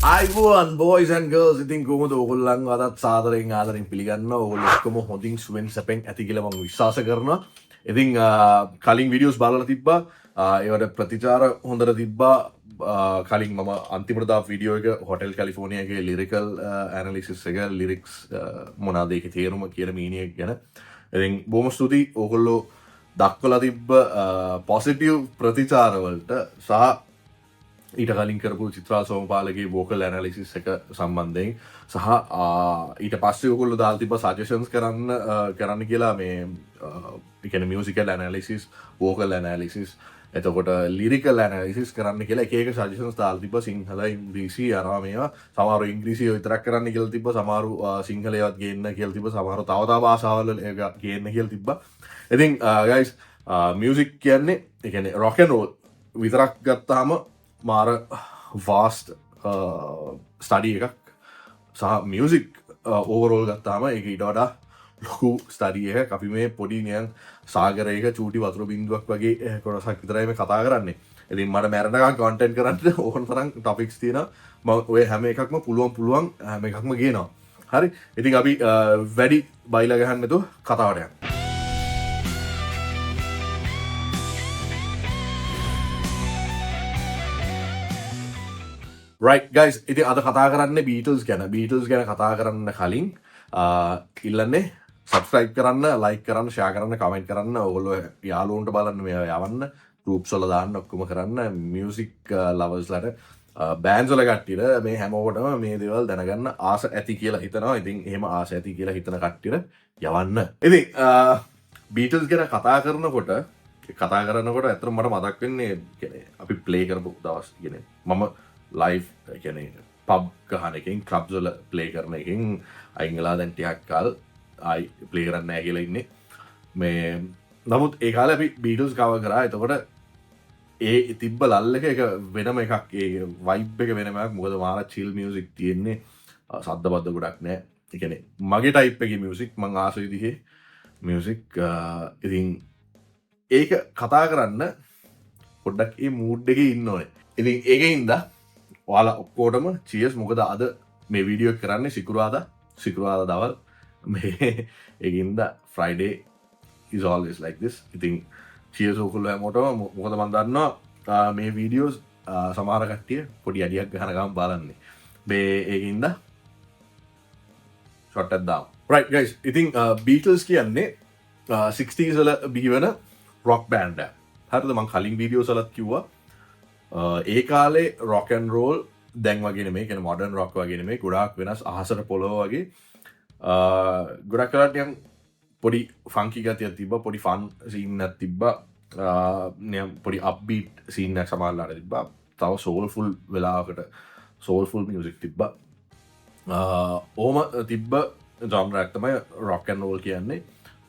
අයිබෝන් boys and girls ඉතින් කොහොමද ඕගොල්ලන් අදත් සාදරයෙන් ආදරෙන් පිළිගන්නවා ඔයගොල්ලෝ ඔක්කොම හොඳින් සුවෙන් සැපෙන් ඇති කියලා මම විශ්වාස කරනවා. ඉතින් කලින් වීඩියෝස් බලලා තිබ්බා. ඒවට ප්‍රතිචාර හොඳට තිබ්බා. කලින් මම අන්තිමට දාපු වීඩියෝ එක හොටෙල් කැලිෆෝනියාගේ ලිරිකල් ඇනලිසිස් එක ලිරික්ස් මොනවාද ඒකේ තේරුම කියලා මීනිය එක ගැන. ඉතින් බොහොම ස්තුතියි ඕගොල්ලෝ දක්වලා තිබ්බ පොසිටිව් ප්‍රතිචාර වලට සහ ඊට කලින් කරපු චිත්‍රා සෝමපාලගේ වෝකල් ඇනලිසිස් එක සම්බන්ධයෙන් සහ ඊට පස්සේ ඔයගොල්ලෝ දාලා තිබ්බ සජෙෂන්ස් කරන්න කියලා මේ ඒ කියන්නේ මියුසිකල් ඇනලිසිස් වෝකල් ඇනලිසිස් එතකොට ලිරිකල් ඇනලිසිස් කරන්න කියලා එක එක සජෙෂන්ස් දාලා තිබ්බ සිංහල ඉංග්‍රීසි අරවා මේවා සමහරව ඉංග්‍රීසි විතරක් කරන්න කියලා තිබ්බ සමහරව සිංහලයවත් ගේන්න කියලා තිබ්බ සමහරව තව තව භාෂාවල ඒක ගේන්න කියලා තිබ්බා. ඉතින් guys මියුසික් කියන්නේ ඒ කියන්නේ රොක් ඇන් රෝල් විතරක් ගත්තාම මාර වාස්ට් ස්ටඩි එකක් සහ මියසික් ඕවරෝල් ගත්තාම එක ඉට වඩා ලොකු ස්ටඩිය එක අපි මේ පොඩි නියන් සාගරයක චූටි වතුර බින්දුවක් වගේ කොටසක් විතරයිම කතා කරන්නේ. ඉතින් මට මැරණකම් කොන්ටෙන්ට් කරන්න ඕන තරම් ටොපික්ස් තියෙනවා. මම ඔය හැම එකක්ම පුළුවන් හැම එකක්ම ගේනවා. හරි. ඉතින් අපි වැඩි බයිලා ගහන්න නැතුව කතාවට යන්න. right guys ඉතින් අද කතා කරන්නේ Beatles ගැන කතා කරන්න කලින් ඉල්ලන්නේ subscribe කරන්න like කරන්න share කරන්න comment කරන්න ඔයගොල්ලෝ යාළුවන්ට බලන්න මේවා යවන්න groups වල දාන්න ඔක්කොම කරන්න music lovers ලට bands වල කට්ටියට මේ හැමෝටම මේ දේවල් දැනගන්න ආස ඇති කියලා හිතනවා. ඉතින් එහෙම ආස ඇති කියලා හිතන කට්ටියට යවන්න. ඉතින් Beatles ගැන කතා කරනකොට ඇත්තටම මට මතක් වෙන්නේ කියන්නේ අපි play කරපු දවස් කියන්නේ මම ලයිව් කියන්නේ පබ් ගහන එකෙන් ක්ලබ්ස් වල ප්ලේ කරන එකෙන් අයින් වෙලා දැන් ටිකක් කාල ආයි ප්ලේ කරන්නේ නැහැ කියලා ඉන්නේ. මේ නමුත් ඒ කාලේ අපි බීටල්ස් කවර් කරා. එතකොට ඒ තිබ්බ ලල් එක වෙනම එකක්. ඒ වයිබ් එක වෙනම එකක්. මොකද මාර චිල් මියුසික් තියෙන්නේ. සද්ද බද්ද ගොඩක් නැහැ. ඒ කියන්නේ මගේ ටයිප් එකේ මියුසික් මං ආස විදිහේ මියුසික්. ඉතින් ඒක කතා කරන්න පොඩ්ඩක් ඒ මූඩ් එකේ ඉන්න ඕනේ. ඉතින් ඒකින්ද ඔයාලා ඔක්කොටම චියර්ස්. මොකද අද මේ වීඩියෝ එක කරන්නේ සිකුරාදා දවල්. මේ ඒකින්ද Friday is always like this. ඉතින් චියර්ස් ඔයගොල්ලෝ හැමෝටම. මොකද මම දන්නවා මේ වීඩියෝස් සමහර කට්ටිය පොඩි අඩියක් ගහන ගමන් බලන්නේ. මේ ඒකින්ද ෂොට් එකක් දාමු. right guys ඉතින් Beatles කියන්නේ 60s වල බිහිවන rock band එකක්. හරිද? මම කලින් වීඩියෝස් වලත් කිව්වා ඒ කාලේ රොක් ඇන් රෝල් දැන් වගේ නෙමෙයි. කියන්නේ මොඩර්න් රොක් වගේ නෙමෙයි. ගොඩාක් වෙනස් අහසට පොළොව වගේ ගොඩක් කරලා නිකන් පොඩි ෆන්කි ගතියක් තිබ්බා. පොඩි ෆන් සීන් එකක් තිබ්බා. නිකන් පොඩි අප්බීට් සීන් එකක් සමහරලාට තිබ්බා. තව සෝල්ෆුල් වෙලාවකට සෝල්ෆුල් මියුසික් තිබ්බා. ඕම තිබ්බ ජොන්රයක් තමයි රොක් ඇන් රෝල් කියන්නේ.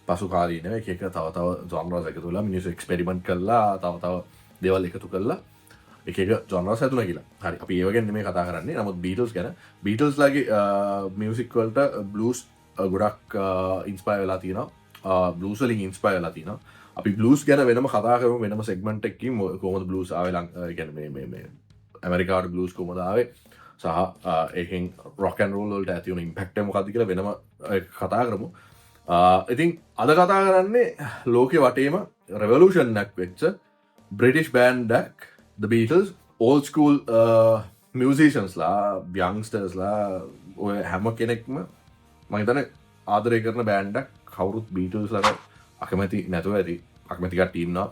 පසු කාලීනව එක තව ජොන්රස් එකතු වෙලා මිනිස්සු එක්ස්පෙරිමන්ට් කළා. තව දේවල් එකතු කළා. එක ජොනරස් හැදුණා කියලා. හරි. අපි ඒව ගැන නෙමෙයි කතා කරන්නේ. නමුත් Beatles ගැන. Beatles ලාගේ මියුසික් වලට බ්ලූස් ගොඩක් ඉන්ස්පයර් වෙලා තියෙනවා. බ්ලූස් වලින් ඉන්ස්පයර් වෙලා තියෙනවා. අපි බ්ලූස් ගැන වෙනම කතා කරමු. වෙනම සෙග්මන්ට් එකකින් කොහොමද බ්ලූස් ආවේ ඒ කියන්නේ මේ ඇමරිකාවට බ්ලූස් කොහොමද ආවේ සහ ඒකෙන් රොක් ඇන් රෝල් වලට ඇති වුණු ඉම්පැක්ට් එක මොකක්ද කියලා වෙනම කතා කරමු. ඉතින් අද කතා කරන්නේ ලෝකෙ වටේම රෙවොලූෂන් එකක් වෙච්ච බ්‍රිටිෂ් බෑන්ඩ් එකක් The Beatles. old school musicians ලා youngsters ලා ඔය හැම කෙනෙක්ම මම හිතන්නේ ආදරය කරන බෑන්ඩ් එකක්. කවුරුත් Beatles ලාට අකමැති නැතුව ඇති. අකමැති කට්ටිය ඉන්නවා.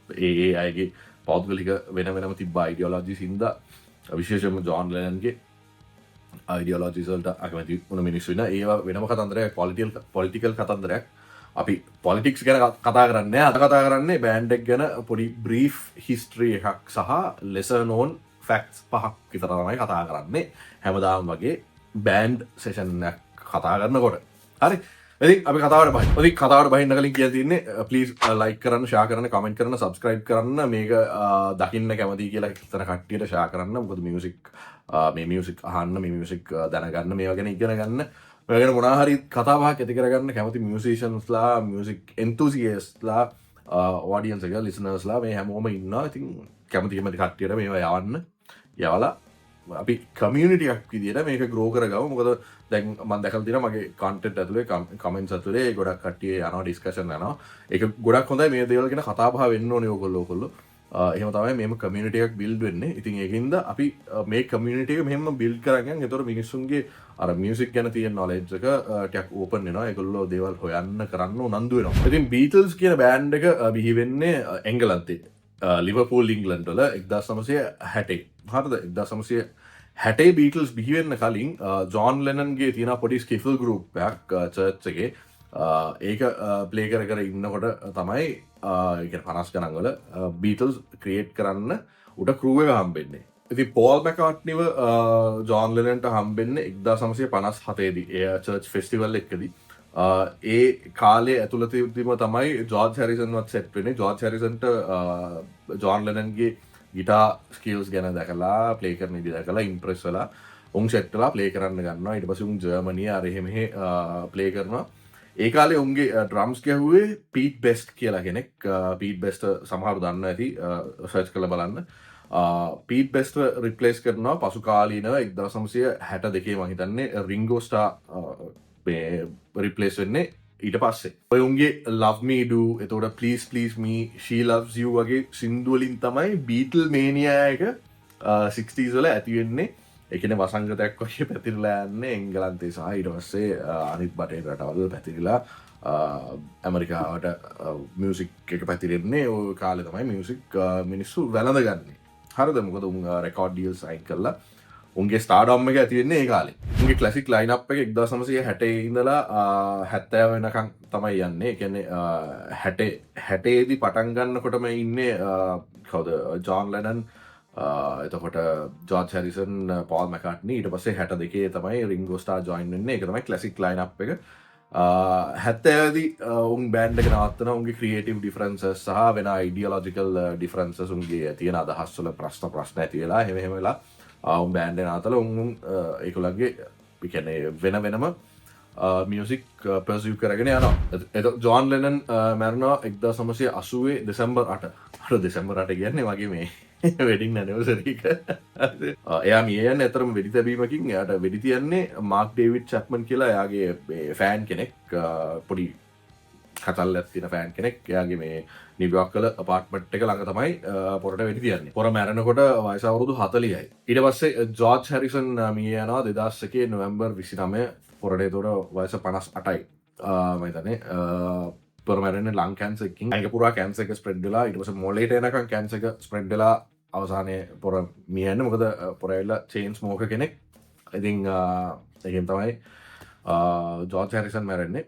ඒ අයගේ පෞද්ගලික වෙනම තිබ්බ ideologies හින්දා විශේෂයෙන්ම ජොන් ලෙනන්ගේ ideologies වලට අකමැති වුණ මිනිස්සු ඉන්නවා. ඒවා වෙනම කතන්දරයක්. political කතන්දරයක්. අපි පොලිටික්ස් ගැන කතා කරන්නේ. අද කතා කරන්නේ බෑන්ඩ් එක ගැන පොඩි බ්‍රීෆ් හිස්ටරි එකක් සහ ලෙසර් නෝන් ෆැක්ට්ස් 5ක් විතර තමයි කතා කරන්නේ. හැමදාම වගේ බෑන්ඩ් සෙෂන් එකක් කතා කරනකොට. හරි. ඉතින් අපි කතාවට බහින්න කලින් කියලා තියෙන්නේ ප්ලීස් ලයික් කරන්න, ෂෙයා කරන්න, කමෙන්ට් කරන්න, සබ්ස්ක්‍රයිබ් කරන්න. මේක දකින්න කැමතියි කියලා හිතන කට්ටියට ෂෙයා කරන්න. මොකද මියුසික් අහන්න, මේ මියුසික් දැනගන්න, මේවා ගැන ඉගෙන ගන්න. ඔයගෙන මොනවා හරි කතා බහක් ඇති කරගන්න කැමති මියුසිෂියන්ස්ලා, මියුසික් එන්තුසියස්ට්ලා, ඔඩියන්ස් එක, ලිසනර්ස්ලා මේ හැමෝම ඉන්නවා. ඉතින් කැමති කට්ටියට මේවා යවන්න. යවලා අපි කමියනිටියක් විදියට මේක ග්‍රෝ කරගමු. මොකද දැන් මම දැකලා තියෙනවා මගේ කන්ටෙන්ට් ඇතුලේ කමෙන්ට්ස් ඇතුලේ ගොඩක් කට්ටිය යනවා ඩිස්කෂන් යනවා. ඒක ගොඩක් හොඳයි මේ දේවල් ගැන කතා බහ වෙන්න ඕනේ ඕගොල්ලෝ. එහෙම තමයි මේම කමියනිටි එකක් බිල්ඩ් වෙන්නේ. ඉතින් ඒකින්ද අපි මේ කමියනිටි එක මෙහෙම බිල්ඩ් කරගෙන ඒතර මිනිස්සුන්ගේ අර මියුසික් ගැන තියෙන නොලෙජ් එක ටිකක් ඕපන් වෙනවා. ඒගොල්ලෝ දේවල් හොයන්න කරන්න උනන්දු වෙනවා. ඉතින් බීටල්ස් කියන බෑන්ඩ් එක බිහි වෙන්නේ එංගලන්තේ. ලිවර්පූල් ඉංග්ලන්ඩ් වල 1960. හරිද? 1960 බීටල්ස් බිහි වෙන්න කලින් ජෝන් ලෙනන්ගේ තියෙන පොඩි ස්කිෆල් ගෲප් එකක් චර්ච් එකේ ඒක ප්ලේ කර ඉන්නකොට තමයි ඒ කියන්නේ 50 ගණන් වල බීටල්ස් ක්‍රියේට් කරන්න උඩ ක්‍රූ එක හම්බෙන්නේ. ඉතින් පෝල් මැකාට්නිව ජෝන් ලෙනන්ට හම්බෙන්නේ 1957 දී ඒ චර්ච් ෆෙස්ටිවල් එකකදී. ඒ කාලේ ඇතුළතදීම තමයි ජෝර්ජ් හැරිසන්වත් සෙට් වෙන්නේ. ජෝර්ජ් හැරිසන්ට ජෝන් ලෙනන්ගේ ගිටාර් ස්කිල්ස් ගැන දැකලා ප්ලේ කරන විදිහ දැකලා ඉම්ප්‍රෙස් වෙලා උන් සෙට් වෙලා ප්ලේ කරන්න ගන්නවා. ඊට පස්සේ උන් ජර්මනිය අර එහෙ මෙහෙ ප්ලේ කරනවා. ඒ කාලේ උන්ගේ ඩ්‍රම්ස් ගැහුවේ පීට් බෙස්ට් කියලා කෙනෙක්. පීට් බෙස්ට් සමහරව දන්න ඇති සර්ච් කරලා බලන්න. පීට් බෙස්ට් රිප්ලේස් කරනවා පසු කාලීනව 1962 මම හිතන්නේ රින්ගෝ ස්ටාර් රිප්ලේස් වෙන්නේ ඊට පස්සේ. ඔය උන්ගේ Love Me Do, එතකොට Please Please Me, She Loves You වගේ සින්දු වලින් තමයි බීටල් මේනියා එක 60s වල ඇති වෙන්නේ. ඒ කියන්නේ වසංගතයක් වගේ පැතිරලා යන්නේ එංගලන්තේ සහ ඊට පස්සේ අනිත් බටේ රටවල් පැතිරිලා ඇමරිකාවට මියුසික් එක පැතිරෙන්නේ ওই කාලේ තමයි මියුසික් මිනිස්සු වැළඳගන්නේ. හරිද? මොකද උන් රෙකෝඩ් ඩීල් සයින් කරලා උන්ගේ ස්ටාර්ඩම් එක ඇති වෙන්නේ ඒ කාලේ. උන්ගේ ක්ලාසික් ලයින්අප් එක 1960 ඉඳලා 70 වෙනකන් තමයි යන්නේ. ඒ කියන්නේ 60 දී පටන් ගන්නකොටම ඉන්නේ කවුද? ජෝන් ලෙනන්, එතකොට ජෝර්ජ් හැරිසන්, පෝල් මැකාට්නි. ඊට පස්සේ 62 තමයි රින්ගෝ ස්ටාර් ජොයින් වෙන්නේ. ඒක තමයි ක්ලාසික් ලයින්අප් එක. 70 දී උන් බෑන්ඩ් එක නවත්තන උන්ගේ ක්‍රියේටිව් ඩිෆරන්සස් සහ වෙන අයිඩියොලොජිකල් ඩිෆරන්සස් උන්ගේ තියෙන අදහස් වල ප්‍රශ්න ඇති වෙලා එහෙම වෙලා උන් බෑන්ඩ් එක නවත්තලා උන් ඒගොල්ලන්ගේ ඒ කියන්නේ වෙන වෙනම මියුසික් පර්සියු කරගෙන යනවා. එතකොට ජෝන් ලෙනන් මැරුණා 1980 දෙසැම්බර් 8. අර දෙසැම්බර් 8 කියන්නේ වගේ මේ වෙඩින් ඇනිවර්සරි එක. එයා මිය යන්නේ අතරම වෙඩි තැබීමකින්. එයාට වෙඩි තියන්නේ මාක් ඩේවිඩ් චැප්මන් කියලා එයාගේ ෆෑන් කෙනෙක්, පොඩි කතල්ලක් තියෙන ෆෑන් කෙනෙක්. එයාගේ මේ නිව්යෝර්ක් වල අපාර්ට්මන්ට් එක ළඟ තමයි පොරට වෙඩි තියන්නේ. පොර මැරෙනකොට වයස අවුරුදු 40යි. ඊට පස්සේ ජෝර්ජ් හැරිසන් මිය යනවා 2001 නොවැම්බර් 29. පොරට ඒතකොට වයස 58යි. මම හිතන්නේ පොර මැරෙන්නේ ලං කැන්සර් එකකින්. ඇඟ පුරා කැන්සර් එක ස්ප්‍රෙඩ් වෙලා ඊට පස්සේ මොළේට එනකන් කැන්සර් එක ස්ප්‍රෙඩ් වෙලා අවසානයේ පොර මිය යන්නේ. මොකද පොර ඇවිල්ලා චේන් ස්මෝකර් කෙනෙක්. ඉතින් ඒකෙන් තමයි ජෝර්ජ් හැරිසන් මැරෙන්නේ.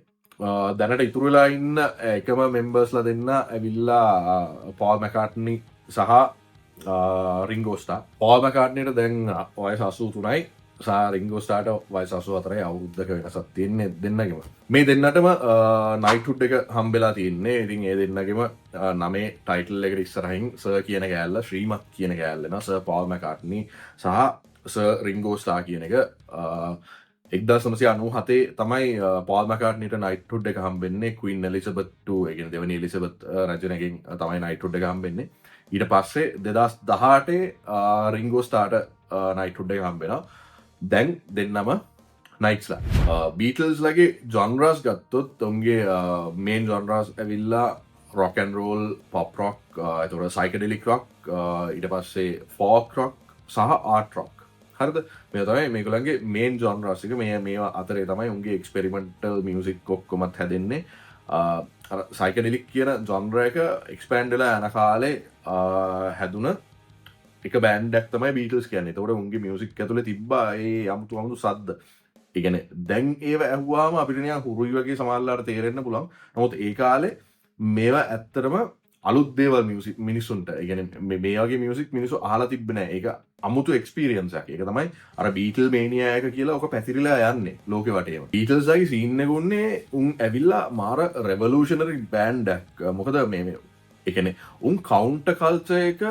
දැනට ඉතුරු වෙලා ඉන්න එකම මෙම්බර්ස්ලා දෙන්න ඇවිල්ලා පෝල් මැකාට්නි සහ රින්ගෝ ස්ටාර්. පෝල් මැකාට්නිට දැන් වයස 83යි. රින්ගෝ ස්ටාර්ට වයස 84යි. අවුරුද්දක වෙනසක් තියෙන්නේ දෙන්නගෙම. මේ දෙන්නටම නයිට්හුඩ් එක හම්බෙලා තියෙන්නේ. ඉතින් ඒ දෙන්නගෙම නමේ ටයිටල් එකට ඉස්සරහින් සර් කියන කෑල්ල, ශ්‍රීමත් කියන කෑල්ල එනවා. සර් පෝල් මැකාට්නි සහ සර් රින්ගෝ ස්ටාර් කියන එක 1997 තමයි පෝල් මැකාට්නිට නයිට්හුඩ් එක හම්බෙන්නේ. ක්වීන් එලිසබෙත් 2, ඒ කියන්නේ දෙවෙනි එලිසබෙත් රජුණගෙන් තමයි නයිට්හුඩ් එක හම්බෙන්නේ. ඊට පස්සේ 2018 රින්ගෝ ස්ටාර්ට නයිට්හුඩ් එක හම්බෙනවා. දැන් දෙන්නම නයිට්ස්ලා. බීටල්ස්ලගේ ජොන්රස් ගත්තොත් උන්ගේ මේන් ජොන්රස් ඇවිල්ලා රොක් ඇන්ඩ් රෝල්, පොප් රොක්, එතකොට සයිකඩෙලික් රොක්, ඊට පස්සේ ෆෝක් රොක් සහ ආර්ට් රොක්. හරිද? මේ තමයි මේගොල්ලන්ගේ මේන් ජොන්රස් එක. මේවා අතරේ තමයි උන්ගේ එක්ස්පෙරිමෙන්ටල් මියුසික් ඔක්කොමත් හැදෙන්නේ. අර සයිකඩෙලික් කියන ජොන්ර එක එක්ස්පෑන්ඩ් වෙලා යන කාලේ හැදුන එක බෑන්ඩක් තමයි බීටල්ස් කියන්නේ. එතකොට උන්ගේ මියුසික් ඇතුලේ තිබ්බා ඒ අමුතු සද්ද. ඒ කියන්නේ දැන් ඒව ඇහුවාම අපිට නිකන් හුරුයි වගේ සමහරවල්ලාට තේරෙන්න පුළුවන්. නමුත් ඒ කාලේ මේවා ඇත්තටම අලුත් දේවල් මියුසික් මිනිස්සුන්ට. ඒ කියන්නේ මේ වගේ මියුසික් මිනිස්සු අහලා තිබ්බේ නැහැ. ඒක අමුතු එක්ස්පීරියන්ස් එකක්. ඒක තමයි අර බීටල් මේනියා එක කියලා ඔක පැතිරිලා යන්නේ ලෝකෙ වටේම. බීටල්ස්ගේ සීන් එක උන්නේ උන් ඇවිල්ලා මාර රෙවොලූෂනරි බෑන්ඩ් එකක්. මොකද මේ ඒ කියන්නේ උන් කවුන්ටර් කල්චර් එක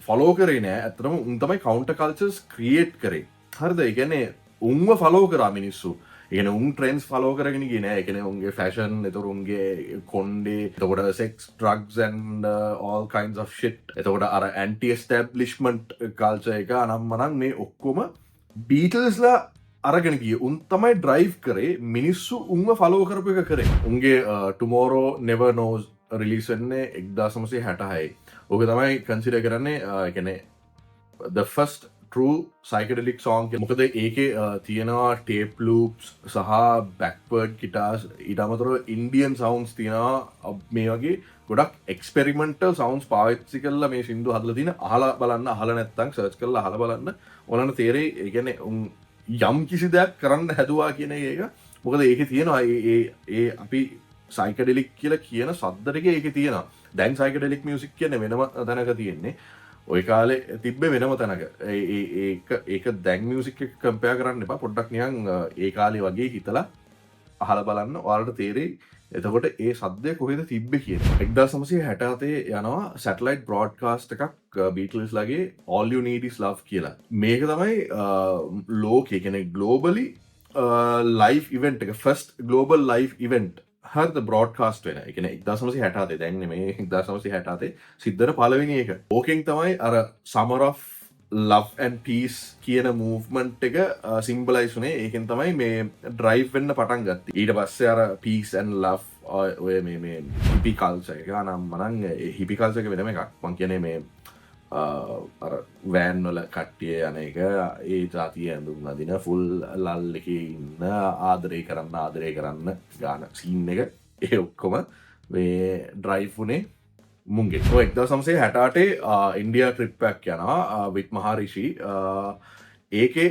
ෆලෝ කරේ නෑ. ඇත්තටම උන් තමයි කවුන්ටර් කල්චර්ස් ක්‍රියේට් කරේ. හරිද? ඒ කියන්නේ උන්ව ෆලෝ කරා මිනිස්සු. ඉගෙන උන් ට්‍රෙන්ඩ්ස් ෆලෝ කරගෙන ගියේ නෑ. ඒ කියන්නේ උන්ගේ ෆැෂන්, එතකොට උන්ගේ කොණ්ඩේ, එතකොට sex, drugs and all kinds of shit. එතකොට අර ඇන්ටි එස්ටැබ්ලිෂ්මන්ට් කල්චර් එක අනම්මනම් මේ ඔක්කොම බීටල්ස්ලා අරගෙන ගියේ. උන් තමයි ඩ්‍රයිව් කරේ මිනිස්සු උන්ව ෆලෝ කරපු එක කරේ. උන්ගේ Tomorrow Never Knows රිලීස් වෙන්නේ 1966. ඕක තමයි කන්සිඩර් කරන්නේ ඒ කියන්නේ the first true psychedelic song. මොකද ඒකේ තියෙනවා tape loops සහ backward guitars, ඊට අමතරව Indian sounds තියෙනවා. මේ වගේ ගොඩක් experimental sounds පාවිච්චි කරලා මේ සින්දු හදලා තියෙන. අහලා බලන්න, අහලා නැත්නම් search කරලා අහලා බලන්න ඔයාලට තේරෙයි. ඒ කියන්නේ යම් කිසි දෙයක් කරන්න හැදුවා කියන එක. මොකද ඒකේ තියෙනවා ඒ අපි psychedelic කියලා කියන සද්ද ටික ඒකේ තියෙනවා. දැන් psychedelic music කියන්නේ වෙනම තැනක තියෙන්නේ. ඔය කාලේ තිබ්බේ වෙනම තැනක. ඒක දැන් මියුසික් එක කම්පෙයාර් කරන්න එපා. පොඩ්ඩක් නිකන් ඒ කාලේ වගේ හිතලා අහලා බලන්න. ඔයාලට තේරෙයි එතකොට ඒ සද්දය කොහෙද තිබ්බේ කියලා. 1967 යනවා සැටලයිට් බ්‍රෝඩ්කාස්ට් එකක් බීටල්ස්ලාගේ All You Need Is Love කියලා. මේක තමයි ලෝකේ කියන්නේ ග්ලෝබලි ලයිව් ඉවෙන්ට් එක, ෆස්ට් ග්ලෝබල් ලයිව් ඉවෙන්ට් හරිද බ්‍රෝඩ්කාස්ට් වෙන. ඒ කියන්නේ 1967 දැන් නෙමෙයි 1967 සිද්ධන පළවෙනි එක. ඕකෙන් තමයි අර Summer of Love and Peace කියන මූව්මන්ට් එක සිම්බලයිස් වුනේ. ඒකෙන් තමයි මේ ඩ්‍රයිව් වෙන්න පටන් ගත්තේ. ඊට පස්සේ අර Peace and Love ඔය මේ හිපි කල්චර් එක නම් හිපි කල්චර් එක වෙනම එකක්. මං කියන්නේ මේ අර වෑන් වල කට්ටිය යන එක, ඒ જાතිය ඇඳුම් අඳින ෆුල් ලල් එකේ ඉන්න ආදරය කරන්න ගාන සීන් එක, ඒ ඔක්කොම මේ ඩ්‍රයිව් වුනේ මුන්ගේ. 1968 ඉන්දියා ට්‍රිප් එකක් යනවා විත් මහරිෂි. ඒකේ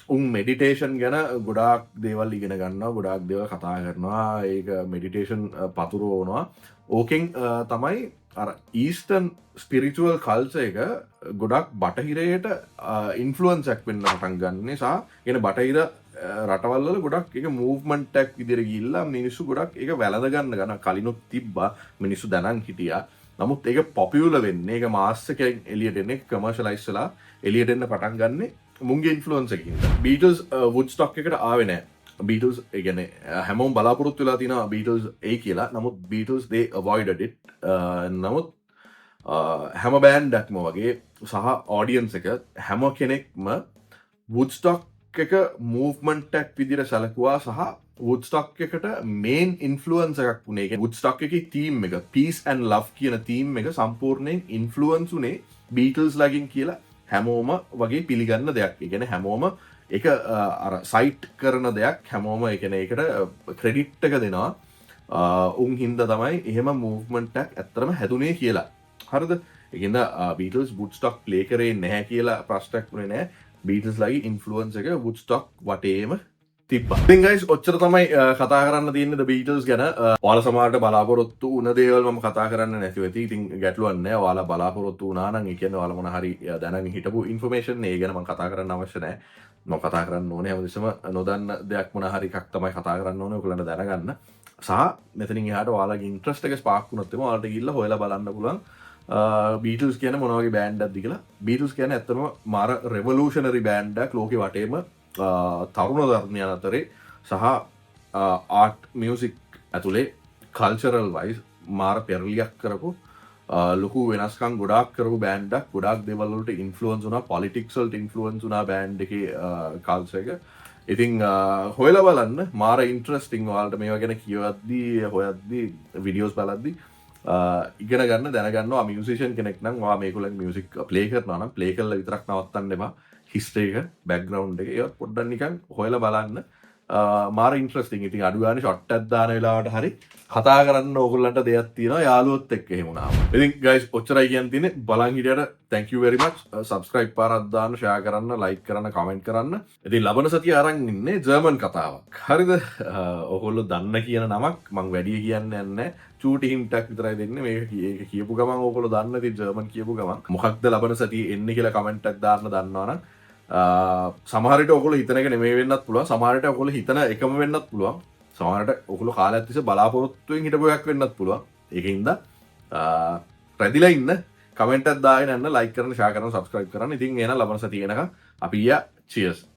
උන් මෙඩිටේෂන් ගැන ගොඩාක් දේවල් ඉගෙන ගන්නවා, ගොඩාක් දේවල් කතා කරනවා. ඒක මෙඩිටේෂන් පතුරවනවා. ඕකෙන් තමයි අර ඊස්ටර්න් ස්පිරිචුවල් කල්චර් එක ගොඩක් බටහිරයට ඉන්ෆ්ලුවන්ස් එකක් වෙන්න පටන් ගන්න. සහ කියන බටහිර රටවල් වල ගොඩක් ඒක මූව්මන්ට් එකක් විදිහට ගිහිල්ලා මිනිස්සු ගොඩක් ඒක වැළඳ ගන්න කලිනුත් තිබ්බා. මිනිස්සු දැනන් හිටියා. නමුත් ඒක පොපියුලර් වෙන්නේ, ඒක මාස් එකෙන් එළියට එන්නේ, කමර්ෂලයිස් වෙලා එළියට එන්න පටන් ගන්නෙ මුන්ගේ ඉන්ෆ්ලුවන්ස් එකකින්. බීටල්ස් වුඩ්ස්ටොක් එකට ආවේ නැහැ. බීටල්ස් ඒ කියන්නේ හැමෝම බලාපොරොත්තු වෙලා තියෙනවා බීටල්ස් ඒ කියලා. නමුත් බීටල්ස් they avoided it. නමුත් හැම බෑන්ඩක්ම වගේ සහ ඔඩියන්ස් එක හැම කෙනෙක්ම වුඩ්ස්ටොක් එක මූව්මන්ට් එකක් විදිහට සැලකුවා. සහ වුඩ්ස්ටොක් එකට මේන් ඉන්ෆ්ලුවන්ස් එකක් වුණේ. ඒ කියන්නේ වුඩ්ස්ටොක් එකේ තීම් එක Peace and Love කියන තීම් එක සම්පූර්ණයෙන් ඉන්ෆ්ලුවන්ස් උනේ බීටල්ස් ලාගෙන් කියලා හැමෝම වගේ පිළිගන්න දෙයක්. ඒ කියන්නේ හැමෝම ඒක අර සයිට් කරන දෙයක්. හැමෝම ඒ කියන්නේ ඒකට ක්‍රෙඩිට් එක දෙනවා. උන් හින්දා තමයි එහෙම මූව්මන්ට් එකක් ඇත්තටම හැදුනේ කියලා. හරිද? ඒකින්ද බීටල්ස් වුඩ්ස්ටොක් ප්ලේ කරේ නැහැ කියලා ප්‍රශ්නයක් වුණේ නැහැ. බීටල්ස් ලාගේ ඉන්ෆ්ලුවන්ස් එක වුඩ්ස්ටොක් වටේම තිබ්බා. ඉතින් ගයිස් ඔච්චර තමයි කතා කරන්න තියෙන්නේ ද බීටල්ස් ගැන. ඔයාලා සමහරට බලාපොරොත්තු වුණ දේවල් මම කතා කරන්න නැති වෙති. ඉතින් ගැටලුවක් නැහැ. ඔයාලා බලාපොරොත්තු වුණා නම් ඒ කියන්නේ ඔයාලා මොන හරි දැනගෙන හිටපු ඉන්ෆර්මේෂන් ඒ ගැන මම කතා කරන්න අවශ්‍ය නැහැ. මම කතා කරන්න ඕනේ හැමදෙස්සම නොදන්න දෙයක් මොන හරි එකක් තමයි කතා කරන්න ඕනේ ඔයගොල්ලන්ට දැනගන්න. සහ මෙතනින් එහාට ඔයාලගේ ඉන්ට්‍රස්ට් එක ස්පාර්ක් වුණොත් එම ඔයාලට ගිහිල්ලා හොයලා බලන්න පුළුවන් බීටල්ස් කියන්නේ මොන වගේ බෑන්ඩ් එකක්ද කියලා. බීටල්ස් කියන්නේ ඇත්තම මාර රෙවොලූෂනරි බෑන්ඩ් එකක් ලෝකෙ වටේම තරුණ දර්ශනයන් අතරේ සහ ආර්ට් මියුසික් ඇතුලේ කල්චරල් වයිස් මාර පෙරලියක් කරපු ලොකු වෙනස්කම් ගොඩාක් කරපු බෑන්ඩ් එකක්. ගොඩාක් දේවල් වලට ඉන්ෆ්ලුවන්ස් වුණා, පොලිටික්ස් වලට ඉන්ෆ්ලුවන්ස් වුණා බෑන්ඩ් එකේ කල්චර් එක. ඉතින් හොයලා බලන්න මාර ඉන්ට්‍රස්ටිං. ඔයාලට මේවා ගැන කියවද්දී හොයද්දී වීඩියෝස් බලද්දී ඉගෙන ගන්න දැනගන්නවා. මියුසිෂියන් කෙනෙක් නම් ඔයා මේගොල්ලන්ගේ මියුසික් ප්ලේ කරනවා නම් ප්ලේ කරලා විතරක් නවත්තන්න එපා. හිස්ටරි එක, බෑග්ග්‍රවුන්ඩ් එක ඒවත් පොඩ්ඩක් නිකන් හොයලා බලන්න. මාර ඉන්ට්‍රස්ටිං. ඉතින් අඩු ගානේ ෂොට් එකක් දාන වෙලාවට හරි කතා කරන්න ඕගොල්ලන්ට දෙයක් තියෙනවා යාළුවොත් එක්ක එහෙම වුණාම. ඉතින් guys ඔච්චරයි කියන්න තියෙන්නේ. බලන් හිටියට thank you very much. subscribe පාරක් දාන්න, share කරන්න, like කරන්න, comment කරන්න. ඉතින් ලබන සතිය අරන් ඉන්නේ ජර්මන් කතාවක්. හරිද? ඔයගොල්ලෝ දන්න කියන නමක් මම වැඩි කියන්නේ නැහැ. චූටි හින්ට් එකක් විතරයි දෙන්නේ. මේක කියපු ගමන් ඔයගොල්ලෝ දන්න ඉතින් ජර්මන් කියපු ගමන් මොකක්ද ලබන සතියේ එන්නේ කියලා comment එකක් දාන්න දන්නවනම් සමහරට ඔයගොල්ලෝ හිතන එක නෙමෙයි වෙන්නත් පුළුවන්. සමහරට ඔයගොල්ලෝ හිතන එකම වෙන්නත් පුළුවන්. සමහරට ඔයගොල්ලෝ කාලයක් තිස්සේ බලාපොරොත්තුෙන් හිටපු එකක් වෙන්නත් පුළුවන්. ඒකින්ද රැදිලා ඉන්න, කමෙන්ට් එකක් දාගෙන යන්න, ලයික් කරන්න, ෂෙයා කරන්න, සබ්ස්ක්‍රයිබ් කරන්න. ඉතින් එහෙනම් ලබන සතියේ එනකම් අපි cheers.